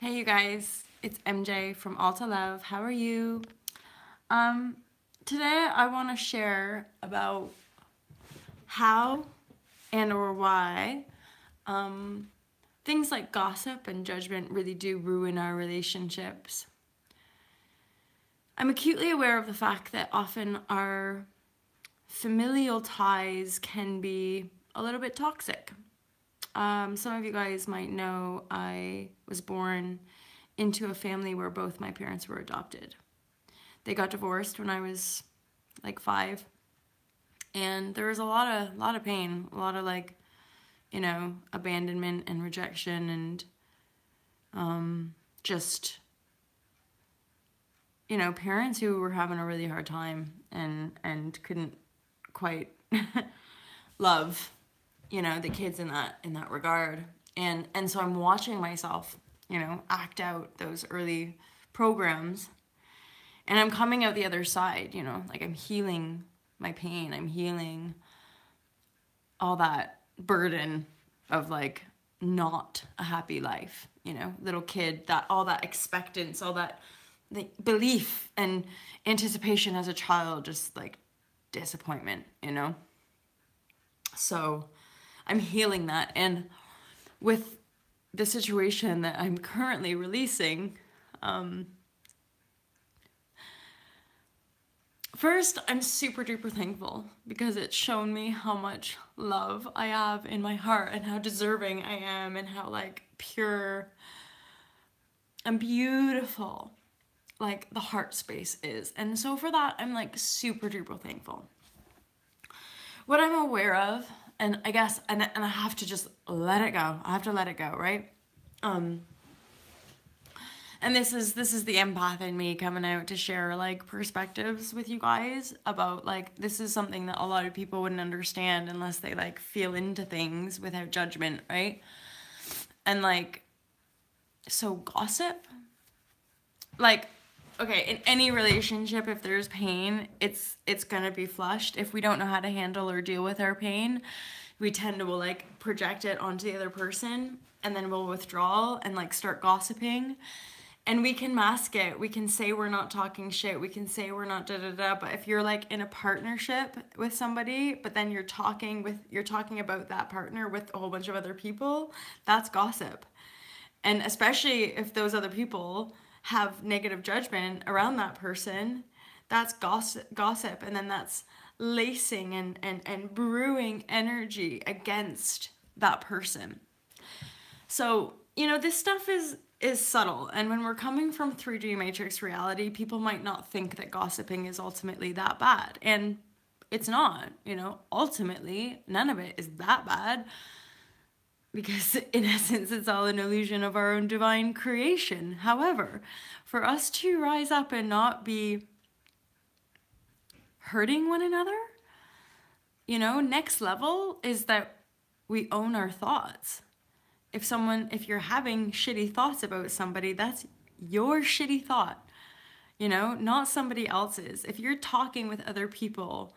Hey you guys, it's MJ from Alta Love. How are you? Today I want to share about how and or why things like gossip and judgment really do ruin our relationships. I'm acutely aware of the fact that often our familial ties can be a little bit toxic. Some of you guys might know I was born into a family where both my parents were adopted. They got divorced when I was like 5, and there was a lot of pain, a lot of abandonment and rejection, and just parents who were having a really hard time and couldn't quite love the kids in that regard. And so I'm watching myself act out those early programs, and I'm coming out the other side. Like, I'm healing my pain, I'm healing all that burden of like not a happy life, little kid, that all that expectance, all that the belief and anticipation as a child, just like disappointment. So I'm healing that. And with the situation that I'm currently releasing, first, I'm super duper thankful because it's shown me how much love I have in my heart and how deserving I am and how like pure and beautiful like the heart space is. And so for that, I'm like super duper thankful. What I'm aware of, and I guess, and I have to just let it go. I have to let it go, right? And this is the empath in me coming out to share like perspectives with you guys about like, this is something that a lot of people wouldn't understand unless they like feel into things without judgment, right? And like, so gossip, like, okay, in any relationship, if there's pain, it's gonna be flushed. If we don't know how to handle or deal with our pain, we tend to like project it onto the other person, and then we'll withdraw and like start gossiping. And we can mask it. We can say we're not talking shit. We can say we're not da da da. But if you're like in a partnership with somebody, but then you're talking about that partner with a whole bunch of other people, that's gossip. And especially if those other people have negative judgment around that person, that's gossip. And then that's lacing and brewing energy against that person. So, this stuff is subtle. And when we're coming from 3D matrix reality, people might not think that gossiping is ultimately that bad. And it's not, ultimately, none of it is that bad. Because in essence, it's all an illusion of our own divine creation. However, for us to rise up and not be hurting one another, next level is that we own our thoughts. If you're having shitty thoughts about somebody, that's your shitty thought, not somebody else's. If you're talking with other people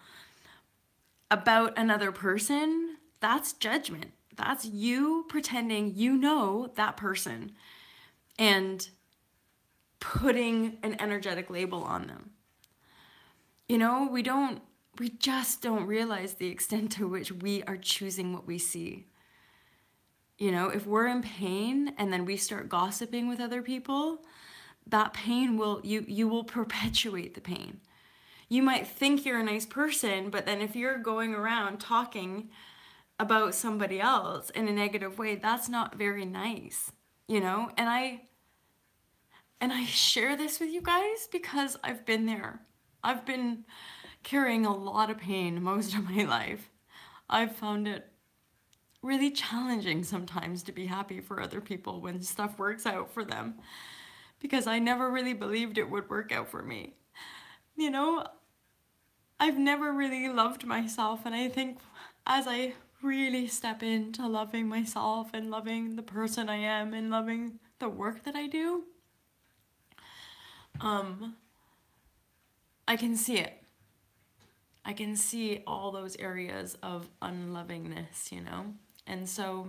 about another person, that's judgment. That's you pretending you know that person and putting an energetic label on them. We just don't realize the extent to which we are choosing what we see. If we're in pain and then we start gossiping with other people, that pain you will perpetuate the pain. You might think you're a nice person, but then if you're going around talking about somebody else in a negative way, that's not very nice, And I share this with you guys because I've been there. I've been carrying a lot of pain most of my life. I've found it really challenging sometimes to be happy for other people when stuff works out for them, because I never really believed it would work out for me. I've never really loved myself, and I think as I really step into loving myself and loving the person I am and loving the work that I do, I can see it. I can see all those areas of unlovingness, And so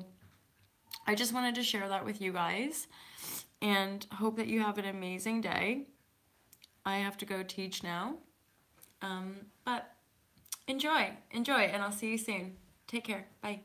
I just wanted to share that with you guys. and hope that you have an amazing day. I have to go teach now. But enjoy, and I'll see you soon. Take care. Bye.